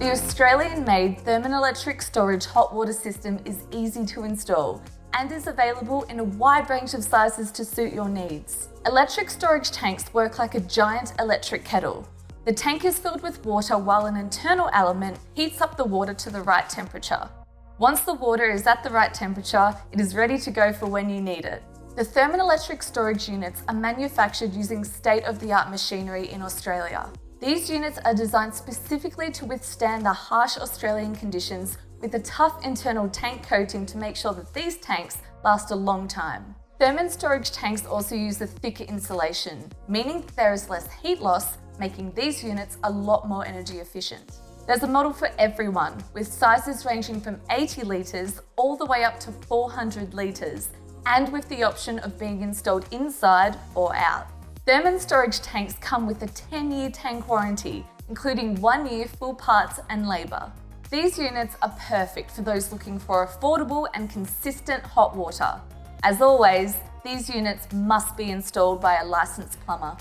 The Australian-made Thermann Electric Storage hot water system is easy to install and is available in a wide range of sizes to suit your needs. Electric storage tanks work like a giant electric kettle. The tank is filled with water while an internal element heats up the water to the right temperature. Once the water is at the right temperature, it is ready to go for when you need it. The Thermann Electric Storage units are manufactured using state-of-the-art machinery in Australia. These units are designed specifically to withstand the harsh Australian conditions with a tough internal tank coating to make sure that these tanks last a long time. Thermann storage tanks also use a thicker insulation, meaning that there is less heat loss, making these units a lot more energy efficient. There's a model for everyone, with sizes ranging from 80 litres all the way up to 400 litres, and with the option of being installed inside or out. Thermann storage tanks come with a 10-year tank warranty, including 1 year full parts and labour. These units are perfect for those looking for affordable and consistent hot water. As always, these units must be installed by a licensed plumber.